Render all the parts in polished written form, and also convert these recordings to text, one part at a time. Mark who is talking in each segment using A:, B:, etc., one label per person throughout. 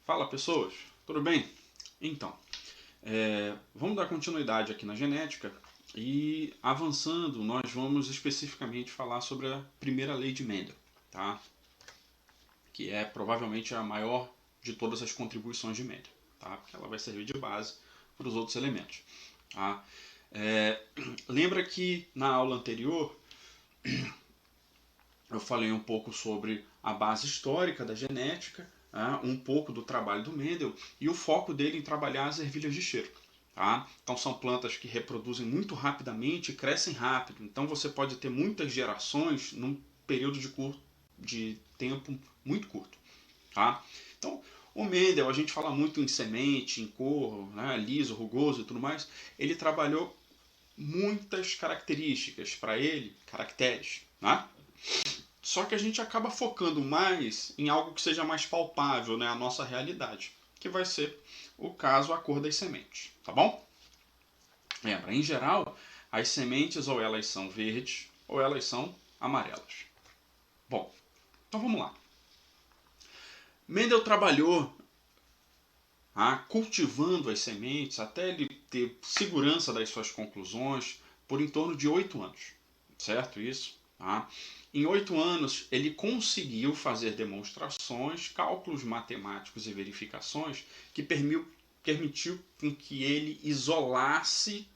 A: Fala pessoas, tudo bem? Então, vamos dar continuidade aqui na genética e avançando, nós vamos especificamente falar sobre a primeira lei de Mendel, tá? Que é provavelmente a maior de todas as contribuições de Mendel, tá? Porque ela vai servir de base para os outros elementos. Tá? Lembra que na aula anterior eu falei um pouco sobre a base histórica da genética, um pouco do trabalho do Mendel e o foco dele em trabalhar as ervilhas de cheiro. Tá? Então são plantas que reproduzem muito rapidamente e crescem rápido. Então você pode ter muitas gerações num período de tempo muito curto. Tá? Então o Mendel, a gente fala muito em semente, em cor, né, liso, rugoso e tudo mais. Ele trabalhou muitas características para ele, caracteres. Né? Só que a gente acaba focando mais em algo que seja mais palpável, né, a nossa realidade, que vai ser o caso a cor das sementes, tá bom? Lembra, em geral, as sementes ou elas são verdes ou elas são amarelas. Bom, então vamos lá. Mendel trabalhou cultivando as sementes até ele ter segurança das suas conclusões por em torno de 8 anos, certo isso? Tá? Em 8 anos, ele conseguiu fazer demonstrações, cálculos matemáticos e verificações que permitiu que ele isolasse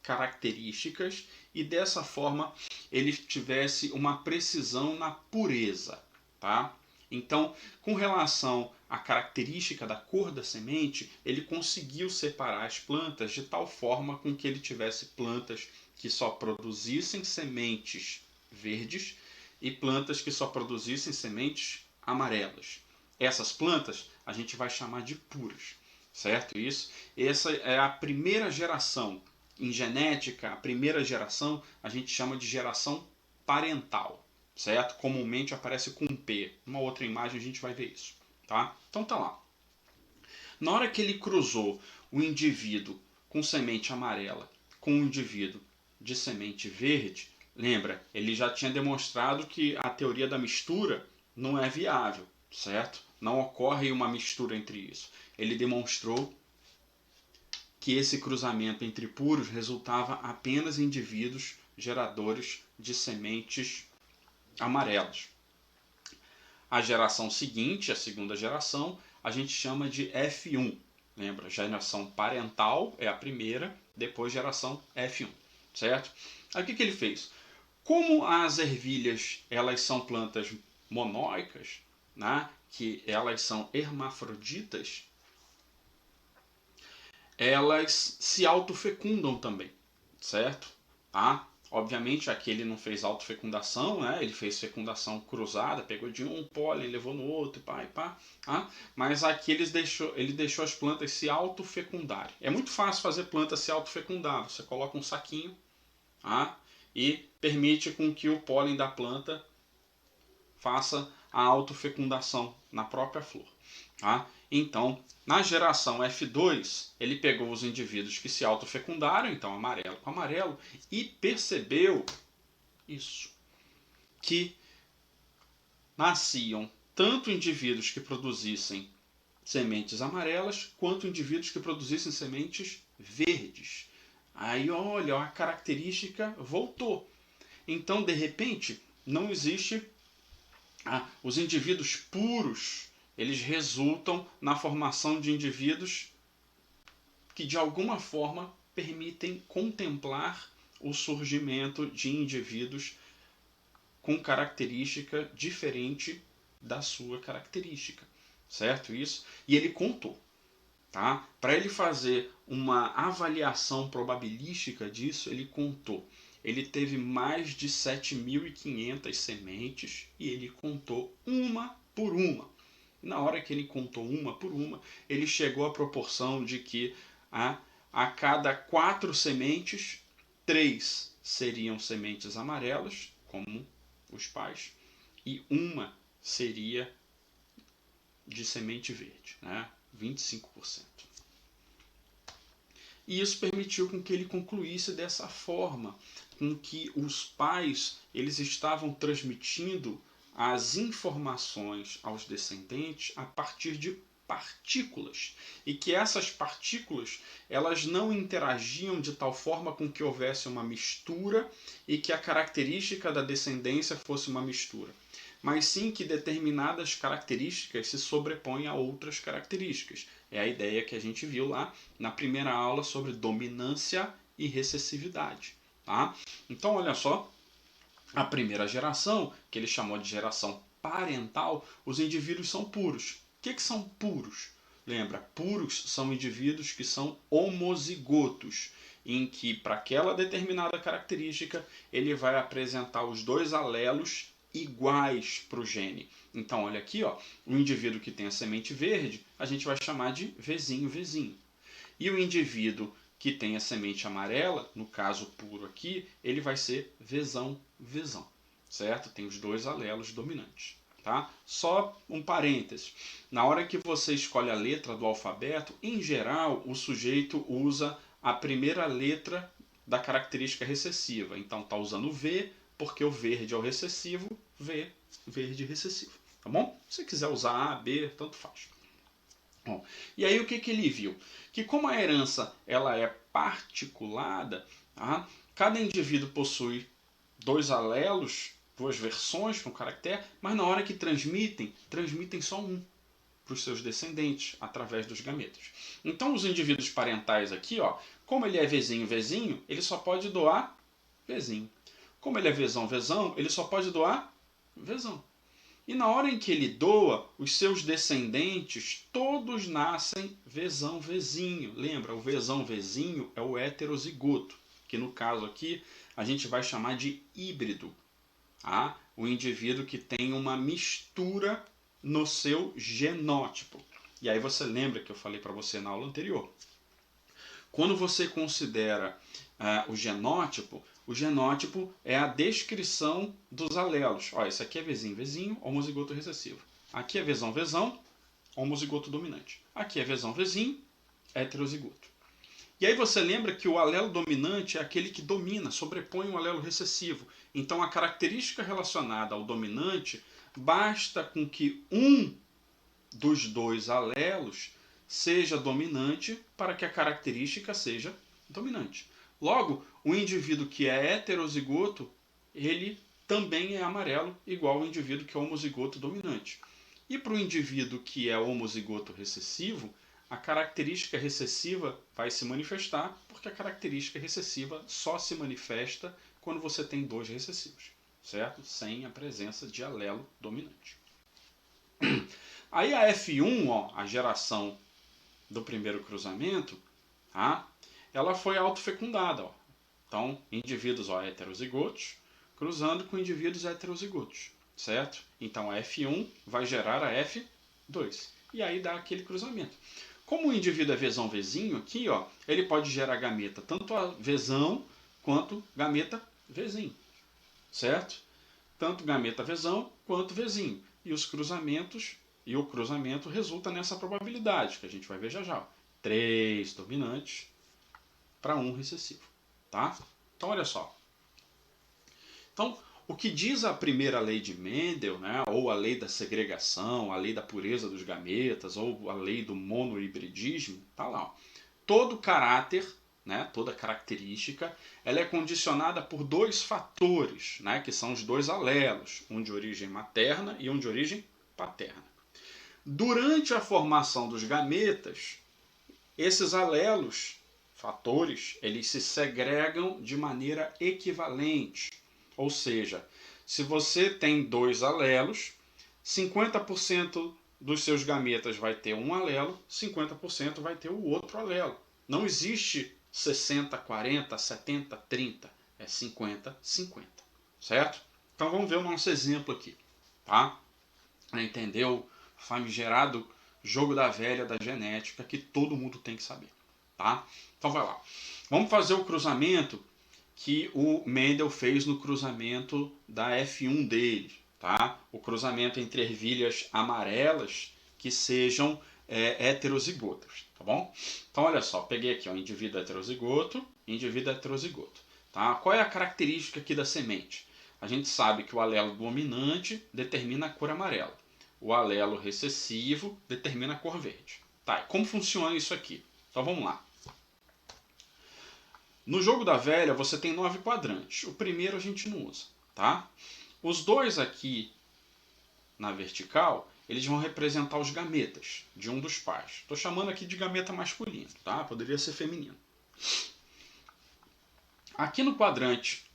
A: características e dessa forma ele tivesse uma precisão na pureza. Tá? Então, com relação à característica da cor da semente, ele conseguiu separar as plantas de tal forma com que ele tivesse plantas que só produzissem sementes verdes e plantas que só produzissem sementes amarelas. Essas plantas a gente vai chamar de puras, certo? Isso. Essa é a primeira geração. Em genética, a primeira geração a gente chama de geração parental, certo? Comumente aparece com P. Numa outra imagem a gente vai ver isso, tá? Então tá lá. Na hora que ele cruzou o indivíduo com semente amarela com o indivíduo de semente verde, lembra, ele já tinha demonstrado que a teoria da mistura não é viável, certo? Não ocorre uma mistura entre isso. Ele demonstrou que esse cruzamento entre puros resultava apenas em indivíduos geradores de sementes amarelas. A geração seguinte, a segunda geração, a gente chama de F1. Lembra? Geração parental é a primeira, depois geração F1, certo? Aí o que ele fez? Como as ervilhas elas são plantas monóicas, né, que elas são hermafroditas, elas se autofecundam também, certo? Tá? Obviamente aqui ele não fez autofecundação, né? Ele fez fecundação cruzada, pegou de um pólen, levou no outro, pá e pá. Tá? Mas aqui ele deixou as plantas se autofecundarem. É muito fácil fazer planta se autofecundar. Você coloca um saquinho, tá? E permite com que o pólen da planta faça a autofecundação na própria flor. Tá? Então, na geração F2, ele pegou os indivíduos que se autofecundaram, então amarelo com amarelo, e percebeu isso, que nasciam tanto indivíduos que produzissem sementes amarelas, quanto indivíduos que produzissem sementes verdes. Aí, olha, a característica voltou. Então, de repente, não existe os indivíduos puros, eles resultam na formação de indivíduos que de alguma forma permitem contemplar o surgimento de indivíduos com característica diferente da sua característica, certo isso? E ele contou, tá? Para ele fazer uma avaliação probabilística disso, ele contou. Ele teve mais de 7.500 sementes e ele contou uma por uma. Na hora que ele contou uma por uma, ele chegou à proporção de que a cada 4 sementes, 3 seriam sementes amarelas, como os pais, e uma seria de semente verde, né? 25%. E isso permitiu com que ele concluísse dessa forma, com que os pais eles estavam transmitindo as informações aos descendentes a partir de partículas e que essas partículas elas não interagiam de tal forma com que houvesse uma mistura e que a característica da descendência fosse uma mistura, mas sim que determinadas características se sobrepõem a outras características. É a ideia que a gente viu lá na primeira aula sobre dominância e recessividade. Tá? Então, olha só, a primeira geração, que ele chamou de geração parental, os indivíduos são puros. O que são puros? Lembra, puros são indivíduos que são homozigotos, em que para aquela determinada característica ele vai apresentar os dois alelos iguais para o gene. Então, olha aqui, ó, o indivíduo que tem a semente verde, a gente vai chamar de Vzinho, Vzinho. E o indivíduo que tem a semente amarela, no caso puro aqui, ele vai ser Vzão, Vzão, certo? Tem os dois alelos dominantes. Tá? Só um parênteses. Na hora que você escolhe a letra do alfabeto, em geral, o sujeito usa a primeira letra da característica recessiva. Então, está usando o V, porque o verde é o recessivo, V, verde recessivo. Tá bom? Se quiser usar A, B, tanto faz. Bom, e aí o que ele viu? Que como a herança ela é particulada, tá? Cada indivíduo possui dois alelos, duas versões com caractere, mas na hora que transmitem só um para os seus descendentes, através dos gametas. Então os indivíduos parentais aqui, ó, como ele é Vzinho, Vzinho, ele só pode doar Vzinho. Como ele é Vzão, Vzão, ele só pode doar Vzão. E na hora em que ele doa, os seus descendentes todos nascem Vzão, Vzinho. Lembra, o Vzão, Vzinho é o heterozigoto, que no caso aqui a gente vai chamar de híbrido. Tá? O indivíduo que tem uma mistura no seu genótipo. E aí você lembra que eu falei para você na aula anterior. Quando você considera o genótipo é a descrição dos alelos. Olha, esse aqui é Vzinho, Vzinho, homozigoto recessivo. Aqui é Vzão, Vzão, homozigoto dominante. Aqui é Vzão, Vzinho, heterozigoto. E aí você lembra que o alelo dominante é aquele que domina, sobrepõe o alelo recessivo. Então a característica relacionada ao dominante basta com que um dos dois alelos seja dominante para que a característica seja dominante. Logo, o indivíduo que é heterozigoto, ele também é amarelo, igual ao indivíduo que é homozigoto dominante. E para o indivíduo que é homozigoto recessivo, a característica recessiva vai se manifestar, porque a característica recessiva só se manifesta quando você tem dois recessivos, certo? Sem a presença de alelo dominante. Aí a F1, ó, a geração do primeiro cruzamento, tá? Ela foi autofecundada. Ó. Então, indivíduos ó, heterozigotos cruzando com indivíduos heterozigotos, certo? Então a F1 vai gerar a F2. E aí dá aquele cruzamento. Como o indivíduo é Vzão, Vzinho, aqui, ó, ele pode gerar gameta tanto a Vzão quanto gameta Vzinho, certo? Tanto gameta Vzão quanto Vzinho. E os cruzamentos, e o cruzamento resulta nessa probabilidade, que a gente vai ver já já. 3 dominantes para 1 recessivo, tá? Então, olha só. Então, o que diz a primeira lei de Mendel, né, ou a lei da segregação, a lei da pureza dos gametas, ou a lei do monohibridismo, tá lá. Ó. Todo caráter, né, toda característica, ela é condicionada por dois fatores, né, que são os dois alelos, um de origem materna e um de origem paterna. Durante a formação dos gametas, esses alelos, fatores, eles se segregam de maneira equivalente. Ou seja, se você tem dois alelos, 50% dos seus gametas vai ter um alelo, 50% vai ter o outro alelo. Não existe 60, 40, 70, 30. É 50, 50. Certo? Então vamos ver o nosso exemplo aqui. Tá? Para entender o famigerado jogo da velha da genética que todo mundo tem que saber. Tá? Então vai lá. Vamos fazer o cruzamento que o Mendel fez no cruzamento da F1 dele, tá? O cruzamento entre ervilhas amarelas que sejam heterozigotas, tá bom? Então olha só, peguei aqui ó, indivíduo heterozigoto, tá? Qual é a característica aqui da semente? A gente sabe que o alelo dominante determina a cor amarela. o alelo recessivo determina a cor verde. Tá, e como funciona isso aqui? Então vamos lá. No jogo da velha você tem 9 quadrantes. O primeiro a gente não usa, tá? Os dois aqui na vertical, eles vão representar os gametas de um dos pais. Estou chamando aqui de gameta masculino, tá? Poderia ser feminino. Aqui no quadrante,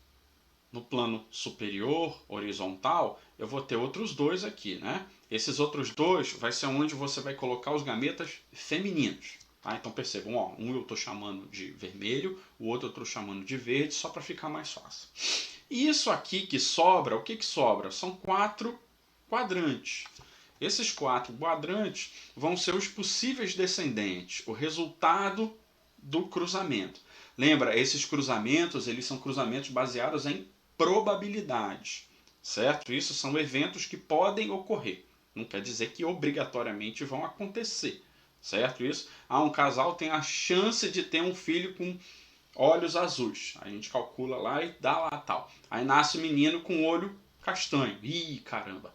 A: no plano superior, horizontal, eu vou ter outros dois aqui, né? Esses outros dois vai ser onde você vai colocar os gametas femininos. Tá? Então percebam, ó, um eu estou chamando de vermelho, o outro eu estou chamando de verde, só para ficar mais fácil. E isso aqui que sobra, o que sobra? São 4 quadrantes. Esses 4 quadrantes vão ser os possíveis descendentes, o resultado do cruzamento. Lembra, esses cruzamentos, eles são cruzamentos baseados em probabilidades, certo? Isso são eventos que podem ocorrer. Não quer dizer que obrigatoriamente vão acontecer, certo? Isso. Um casal tem a chance de ter um filho com olhos azuis. A gente calcula lá e dá lá tal. Aí nasce um menino com olho castanho. Ih, caramba.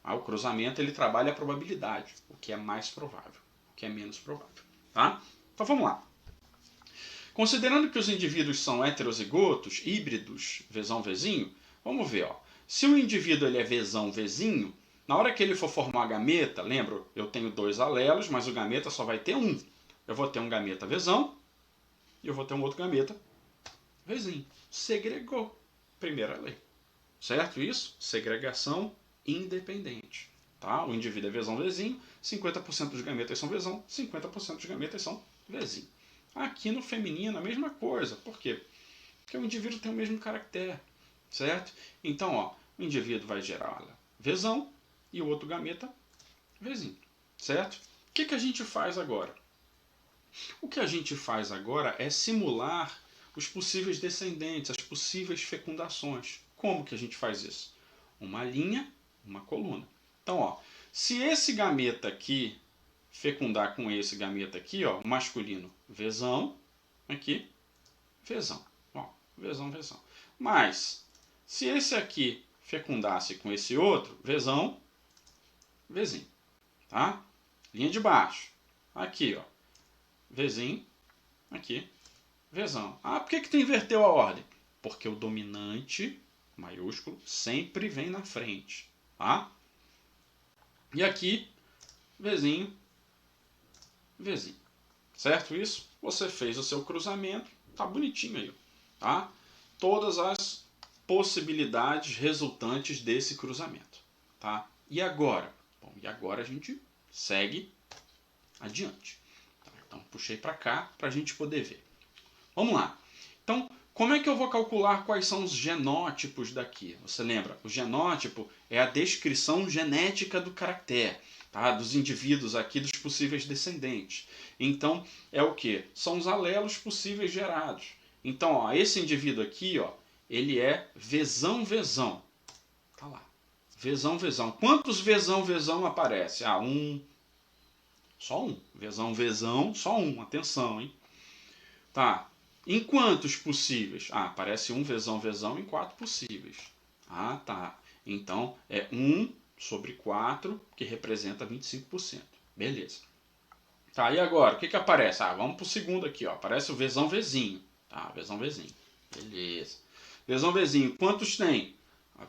A: O cruzamento ele trabalha a probabilidade, o que é mais provável, o que é menos provável, tá? Então vamos lá. Considerando que os indivíduos são heterozigotos, híbridos, Vzão, Vzinho, vamos ver, ó. Se o indivíduo ele é Vzão, Vzinho, na hora que ele for formar a gameta, lembra, eu tenho 2 alelos, mas o gameta só vai ter um. Eu vou ter um gameta Vzão e eu vou ter um outro gameta Vzinho. Segregou. Primeira lei. Certo isso? Segregação independente. Tá? O indivíduo é Vzão, Vzinho, 50% dos gametas são Vzão, 50% dos gametas são Vzinho. Aqui no feminino a mesma coisa. Por quê? Porque o indivíduo tem o mesmo caractere, certo? Então, ó, o indivíduo vai gerar Vzão e o outro gameta Vzinho, certo? O que a gente faz agora? O que a gente faz agora é simular os possíveis descendentes, as possíveis fecundações. Como que a gente faz isso? Uma linha, uma coluna. Então, ó, se esse gameta aqui fecundar com esse gameta aqui, ó, masculino, Vzão, aqui, Vzão. Ó, Vzão, Vzão. Mas, se esse aqui fecundasse com esse outro, Vzão, Vzinho. Tá? Linha de baixo. Aqui, ó, Vzinho, aqui, Vzão. Por que tu inverteu a ordem? Porque o dominante, maiúsculo, sempre vem na frente. Tá? E aqui, Vzinho, Vzinho. Certo isso? Você fez o seu cruzamento, tá bonitinho aí. Tá? Todas as possibilidades resultantes desse cruzamento. Tá? E agora? Bom, e agora a gente segue adiante. Tá? Então puxei para cá para a gente poder ver. Vamos lá. Então, como é que eu vou calcular quais são os genótipos daqui? Você lembra? O genótipo é a descrição genética do caractere, tá? Dos indivíduos aqui, dos possíveis descendentes. Então, é o que? São os alelos possíveis gerados. Então, ó, esse indivíduo aqui, ó, ele é Vzão, Vzão. Tá lá. Vzão, Vzão. Quantos Vzão, Vzão aparece? Um. Só um. Vzão, Vzão, só um. Atenção, hein? Tá. Em quantos possíveis? Aparece um Vzão, Vzão em 4 possíveis. Tá. Então, é 1 sobre 4, que representa 25%. Beleza. Tá, e agora? O que aparece? Vamos pro segundo aqui, ó. Aparece o Vzão, Vzinho. Tá, Vzão, Vzinho. Beleza. Vzão, Vzinho, quantos tem?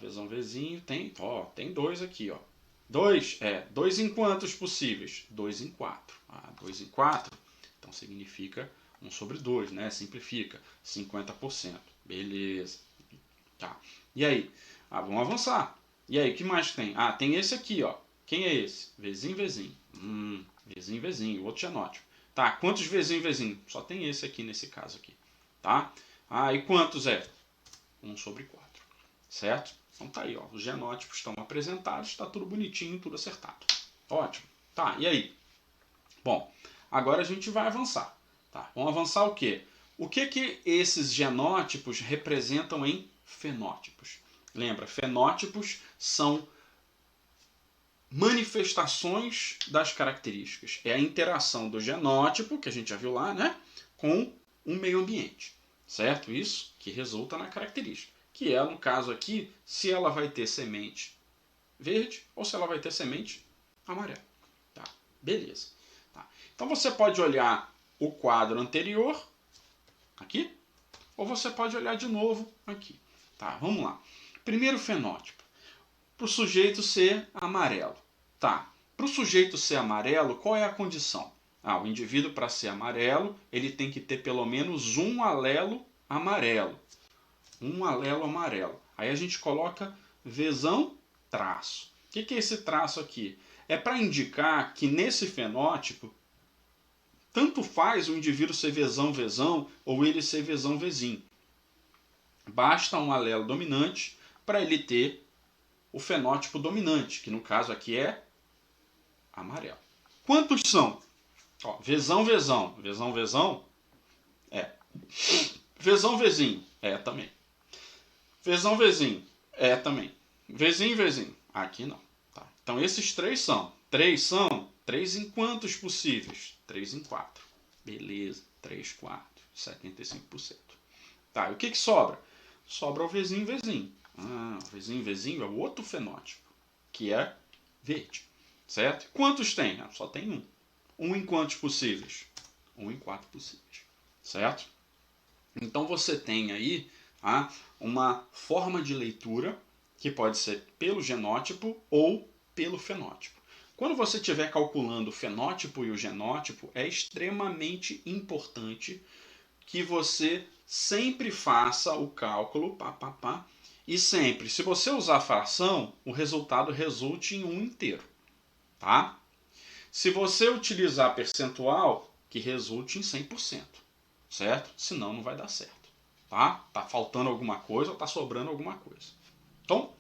A: Vzão, Vzinho tem, ó, tem 2 aqui, ó. 2 em quantos possíveis? 2 em 4. 2 em 4, então significa 1 sobre 2, né? Simplifica. 50%. Beleza. Tá. E aí? Vamos avançar. E aí, o que mais tem? Tem esse aqui, ó. Quem é esse? Vzinho, Vzinho. Vzinho, Vzinho. Outro genótipo. Tá, quantos Vzinho, Vzinho? Só tem esse aqui nesse caso aqui. Tá? E quantos é? 1 sobre 4. Certo? Então tá aí, ó. Os genótipos estão apresentados. Está tudo bonitinho, tudo acertado. Ótimo. Tá, e aí? Bom, agora a gente vai avançar. Tá, vamos avançar o quê? O que esses genótipos representam em fenótipos? Lembra, fenótipos são manifestações das características. É a interação do genótipo, que a gente já viu lá, né, com o meio ambiente. Certo? Isso que resulta na característica. Que é, no caso aqui, se ela vai ter semente verde ou se ela vai ter semente amarela. Tá? Beleza. Tá? Então você pode olhar o quadro anterior, aqui, ou você pode olhar de novo aqui. Tá? Vamos lá. Primeiro fenótipo. Para o sujeito ser amarelo. Tá. Para o sujeito ser amarelo, qual é a condição? O indivíduo, para ser amarelo, ele tem que ter pelo menos um alelo amarelo. Um alelo amarelo. Aí a gente coloca Vzão traço. O que é esse traço aqui? É para indicar que nesse fenótipo, tanto faz o indivíduo ser Vzão ou ele ser Vzinho. Basta um alelo dominante para ele ter o fenótipo dominante, que no caso aqui é amarelo. Quantos são? Ó, Vzão é. Vzinho é também. Vzinho é também. Vzinho aqui não. Tá? Então esses três são. Três em quantos possíveis? 3 em 4. Beleza. 3 quartos. 75%. Tá, e o que sobra? Sobra o Vzinho. O Vzinho é o outro fenótipo, que é verde. Certo? Quantos tem? Só tem um. Um em quantos possíveis? 1 em 4 possíveis. Certo? Então você tem aí uma forma de leitura que pode ser pelo genótipo ou pelo fenótipo. Quando você estiver calculando o fenótipo e o genótipo, é extremamente importante que você sempre faça o cálculo, e sempre, se você usar fração, o resultado resulte em um inteiro. Tá? Se você utilizar percentual, que resulte em 100%. Certo? Senão não vai dar certo. Tá? Tá faltando alguma coisa ou tá sobrando alguma coisa. Então,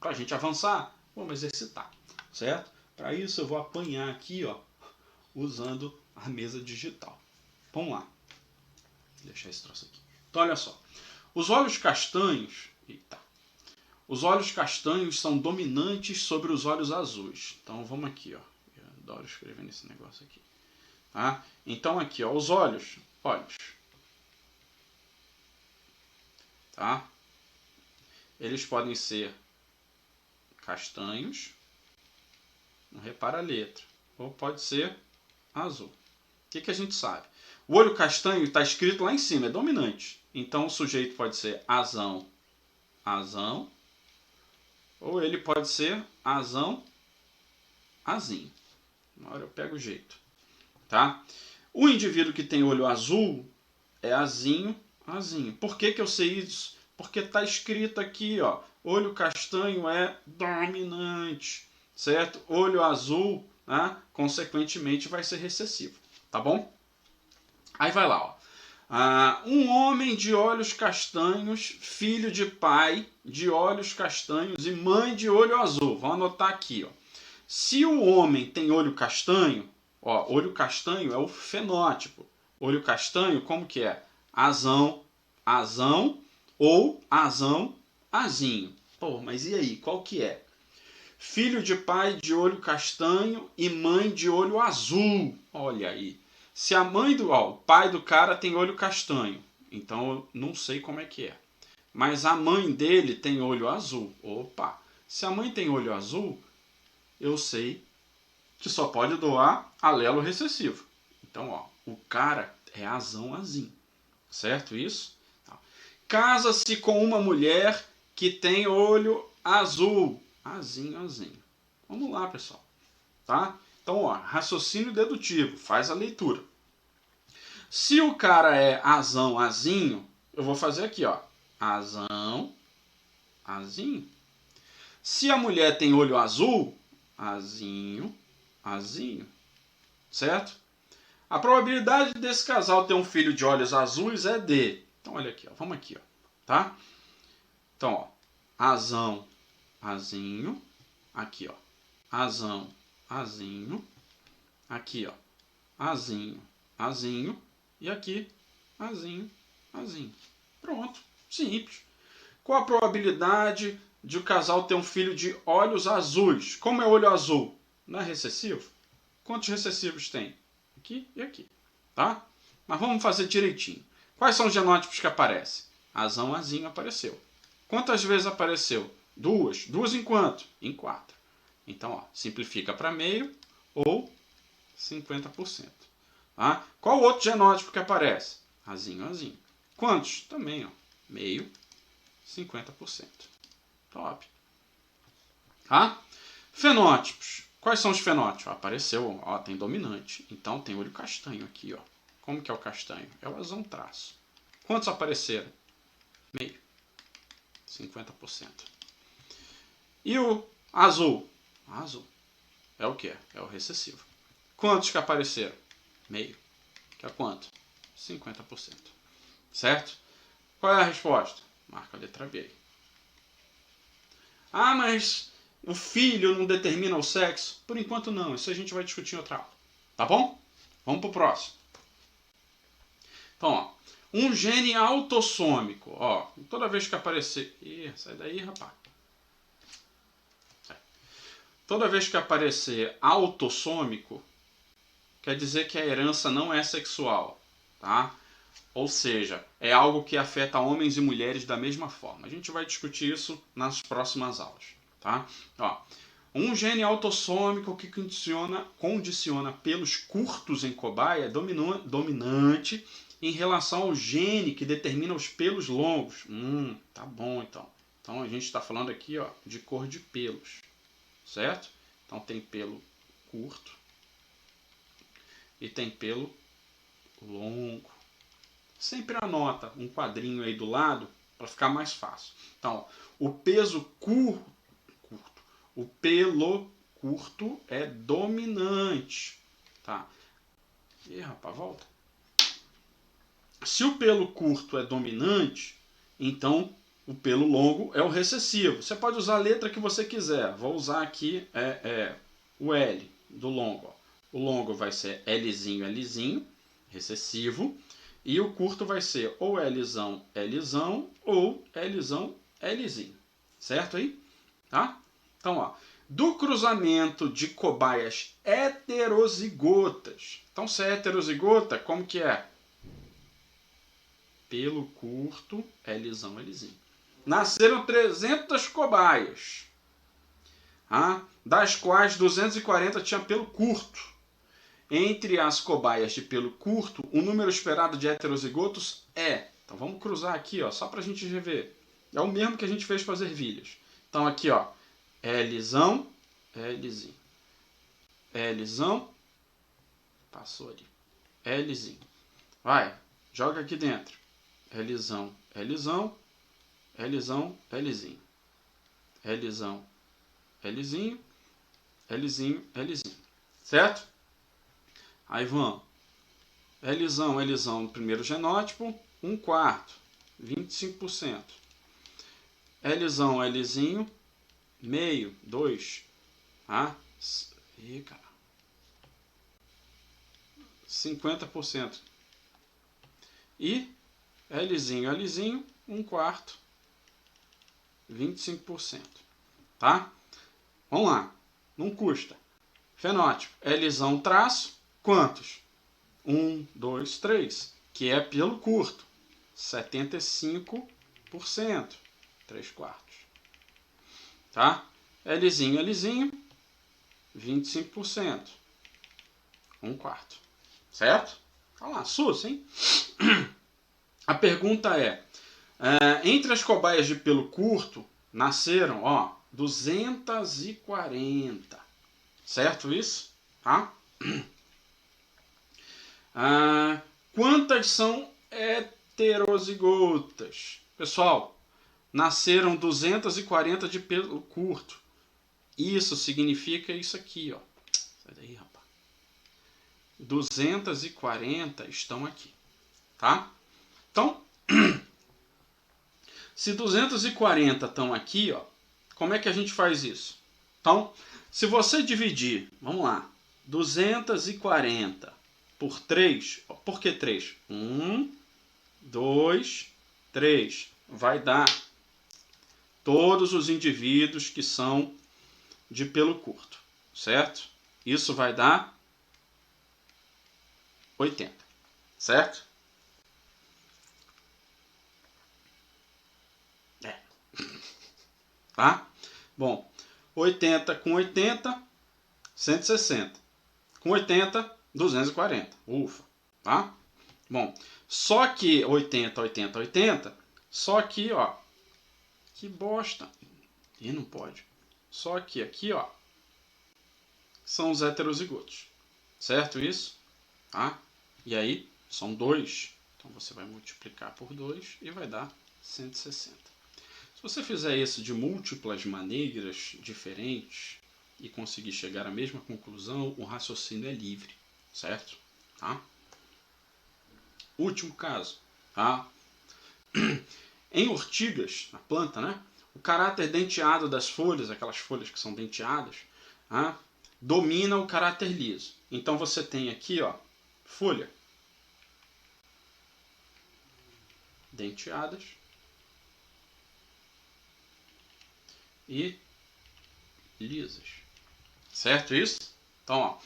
A: para a gente avançar, vamos exercitar. Certo? Para isso eu vou apanhar aqui, ó, usando a mesa digital. Vamos lá. Vou deixar esse troço aqui. Então, olha só. Os olhos castanhos... Eita. Os olhos castanhos são dominantes sobre os olhos azuis. Então, vamos aqui, ó. Eu adoro escrever nesse negócio aqui. Tá? Então, aqui, ó, os olhos. Tá? Eles podem ser castanhos. Não repara a letra. Ou pode ser azul. O que a gente sabe? O olho castanho está escrito lá em cima, é dominante. Então o sujeito pode ser azão, ou ele pode ser azão, azinho. Uma hora eu pego o jeito. Tá? O indivíduo que tem olho azul é azinho. Por que eu sei isso? Porque está escrito aqui, ó, olho castanho é dominante, certo? Olho azul, né, consequentemente, vai ser recessivo, tá bom? Aí vai lá, ó. Um homem de olhos castanhos, filho de pai de olhos castanhos e mãe de olho azul. Vamos anotar aqui, ó. Se o homem tem olho castanho, ó, olho castanho é o fenótipo. Olho castanho, como que é? Azão ou azão, azinho. Pô, mas e aí, qual que é? Filho de pai de olho castanho e mãe de olho azul. Olha aí. Se a mãe o pai do cara tem olho castanho, então eu não sei como é que é. Mas a mãe dele tem olho azul. Opa! Se a mãe tem olho azul, eu sei que só pode doar alelo recessivo. Então, ó, o cara é azinho. Certo isso? Casa-se com uma mulher que tem olho azul. Azinho. Vamos lá, pessoal. Tá? Então, ó, raciocínio dedutivo. Faz a leitura. Se o cara é azinho, eu vou fazer aqui, ó. Azinho. Se a mulher tem olho azul, azinho. Certo? A probabilidade desse casal ter um filho de olhos azuis é D. Então, olha aqui, ó. Vamos aqui, ó. Tá? Então, ó. Azinho. Aqui, ó. Azinho. Aqui, ó. Azinho. E aqui, azinho. Pronto. Simples. Qual a probabilidade de o casal ter um filho de olhos azuis? Como é olho azul? Não é recessivo? Quantos recessivos tem? Aqui e aqui. Tá? Mas vamos fazer direitinho. Quais são os genótipos que aparecem? Azinho apareceu. Quantas vezes apareceu? 2. 2 em quanto? Em 4. Então, ó, simplifica para meio ou 50%. Tá? Qual o outro genótipo que aparece? Azinho, azinho. Quantos? Também, ó, meio, 50%. Top. Tá? Fenótipos. Quais são os fenótipos? Apareceu, ó, tem dominante. Então tem olho castanho aqui, ó. Como que é o castanho? É o azão traço. Quantos apareceram? Meio. 50%. E o azul? Azul. É o que? É o recessivo. Quantos que apareceram? Meio. Que é quanto? 50%. Certo? Qual é a resposta? Marca a letra B. Ah, mas o filho não determina o sexo? Por enquanto não. Isso a gente vai discutir em outra aula. Tá bom? Vamos pro próximo. Então, ó. Um gene autossômico. Ó, toda vez que aparecer... Ih, sai daí, rapaz. Toda vez que aparecer autossômico, quer dizer que a herança não é sexual, tá? Ou seja, é algo que afeta homens e mulheres da mesma forma. A gente vai discutir isso nas próximas aulas, tá? Ó, um gene autossômico que condiciona pelos curtos em cobaia é dominante em relação ao gene que determina os pelos longos. Tá bom então. Então a gente está falando aqui, ó, de cor de pelos, certo? Então tem pelo curto e tem pelo longo. Sempre anota um quadrinho aí do lado para ficar mais fácil. Então, o peso curto, o pelo curto é dominante, tá? Ih, rapaz, volta. Se o pelo curto é dominante, então o pelo longo é o recessivo. Você pode usar a letra que você quiser. Vou usar aqui o L do longo. Ó. O longo vai ser Lzinho, Lzinho, recessivo. E o curto vai ser ou Lzão, Lzão ou Lzão, Lzinho. Certo aí? Tá? Então, ó, do cruzamento de cobaias heterozigotas. Então, se é heterozigota, como que é? Pelo curto, Lzão, Lzinho. Nasceram 300 cobaias, das quais 240 tinha pelo curto. Entre as cobaias de pelo curto, o número esperado de heterozigotos é... Então vamos cruzar aqui, ó, só para a gente rever. É o mesmo que a gente fez para as ervilhas. Então aqui, ó, Lzão, Lzinho. Lzão, passou ali. Lzinho. Vai, joga aqui dentro. Lzão, Lzão, Lzão, Lzinho. Lzão, Lzinho, Lzinho, Lzinho. Certo? Aí vamos. Lzão, Lzão no primeiro genótipo, 1/4, 25%. Lzão, Lzinho, meio, 2. Ih, cara. 50%. E Lzinho, Lzinho, 1/4, 25%. Tá? Vamos lá. Não custa. Fenótipo. Lzão traço, quantos? 1, 2, 3. Que é pelo curto. 75%. 3/4. Tá? Lzinho, Lzinho, 25%. 1/4. Certo? Olha lá, sus, hein? A pergunta é, entre as cobaias de pelo curto, nasceram, ó, 240. Certo isso? Tá? Quantas são heterozigotas? Pessoal, nasceram 240 de pelo curto. Isso significa isso aqui, ó. Sai daí, rapaz. 240 estão aqui, tá? Então, se 240 estão aqui, ó, como é que a gente faz isso? Então, se você dividir, vamos lá, 240 por 3, ó, por que 3? 1, 2, 3. Vai dar todos os indivíduos que são de pelo curto, certo? Isso vai dar 80, certo? Tá? Bom, 80 com 80, 160. Com 80, 240. Ufa, tá? Bom, só que 80, 80, 80, só que, ó, que bosta. E não pode. Só que aqui, ó, são os heterozigotos. Certo isso? Tá? E aí, são 2. Então você vai multiplicar por 2 e vai dar 160. Se você fizer isso de múltiplas maneiras diferentes e conseguir chegar à mesma conclusão, o raciocínio é livre. Certo? Tá? Último caso. Tá? Em ortigas, na planta, né? O caráter denteado das folhas, aquelas folhas que são denteadas, tá? Domina o caráter liso. Então você tem aqui, ó, folha denteadas e lisas. Certo isso? Então,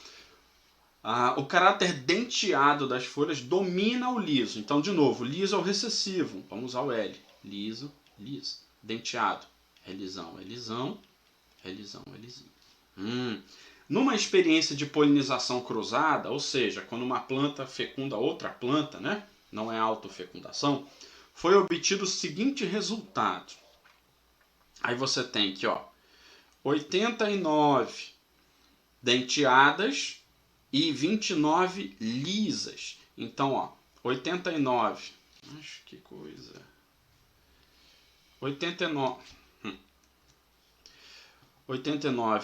A: ó, o caráter denteado das folhas domina o liso. Então, de novo, liso é o recessivo. Vamos usar o L. Liso, liso. Denteado. É lisão, é lisão. É lisão, é lisinho. Numa experiência de polinização cruzada, ou seja, quando uma planta fecunda outra planta, né? Não é autofecundação, foi obtido o seguinte resultado. Aí você tem aqui, ó, 89 denteadas e 29 lisas. Então, ó, 89. Acho que coisa. 89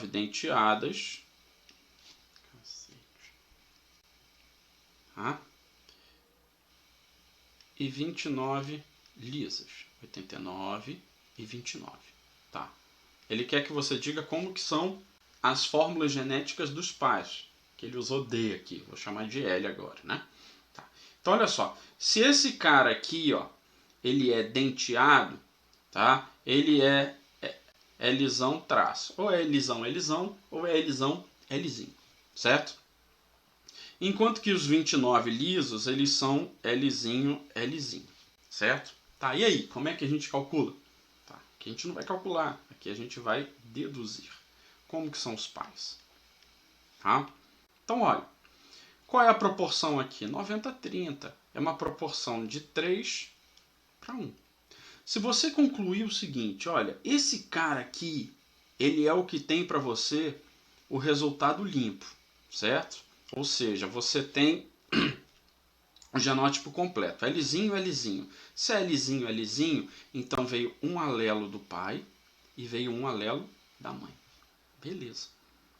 A: denteadas. Tá? E 29 lisas. 89 e 29. Tá? Ele quer que você diga como que são as fórmulas genéticas dos pais. Que ele usou D aqui. Vou chamar de L agora, né? Tá. Então, olha só. Se esse cara aqui, ó, ele é denteado, tá? Ele é lisão traço. Ou é lisão, ou é lisão, lisinho. Certo? Enquanto que os 29 lisos, eles são lisinho, lisinho. Certo? Tá, e aí? Como é que a gente calcula? Tá, aqui a gente não vai calcular. Aqui a gente vai deduzir. Como que são os pais? Tá? Então, olha. Qual é a proporção aqui? 90-30. É uma proporção de 3 para 1. Se você concluir o seguinte, olha, esse cara aqui, ele é o que tem para você o resultado limpo, certo? Ou seja, você tem o genótipo completo. É lisinho, é lisinho. Se é lisinho, é lisinho, então veio um alelo do pai e veio um alelo da mãe. Beleza.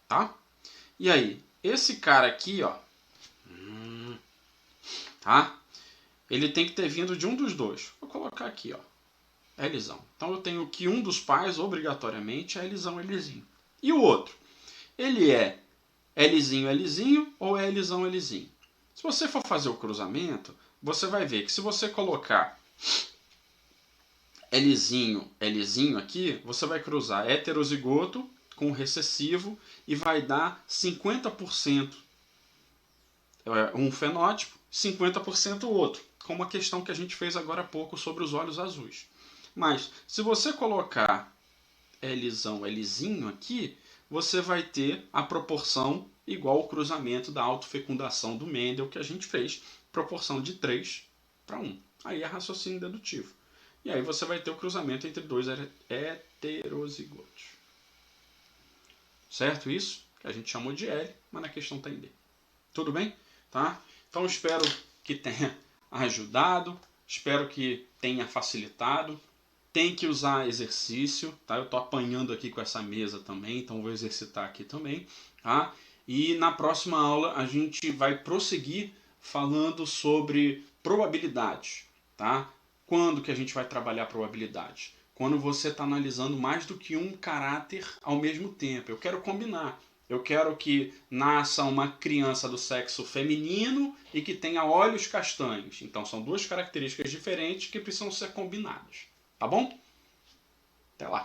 A: Tá? E aí, esse cara aqui, ó, tá? Ele tem que ter vindo de um dos dois. Vou colocar aqui, ó. É lisão. Então eu tenho que um dos pais, obrigatoriamente, é lisão, é lisinho. E o outro? Ele é lisinho ou é lisão, é lisinho? Se você for fazer o cruzamento, você vai ver que se você colocar lisinho aqui, você vai cruzar heterozigoto com recessivo e vai dar 50% um fenótipo, 50% o outro. Como a questão que a gente fez agora há pouco sobre os olhos azuis. Mas, se você colocar lisão, lisinho aqui, você vai ter a proporção igual ao cruzamento da autofecundação do Mendel que a gente fez, proporção de 3 para 1. Aí é raciocínio dedutivo. E aí você vai ter o cruzamento entre dois heterozigotos. Certo isso? Que a gente chamou de L, mas na questão está em D. Tudo bem? Tá? Então espero que tenha ajudado, espero que tenha facilitado. Tem que usar exercício, tá? Eu estou apanhando aqui com essa mesa também, então vou exercitar aqui também, tá? E na próxima aula a gente vai prosseguir falando sobre probabilidades, tá? Quando que a gente vai trabalhar probabilidade? Quando você está analisando mais do que um caráter ao mesmo tempo. Eu quero combinar. Eu quero que nasça uma criança do sexo feminino e que tenha olhos castanhos. Então são duas características diferentes que precisam ser combinadas. Tá bom? Até lá.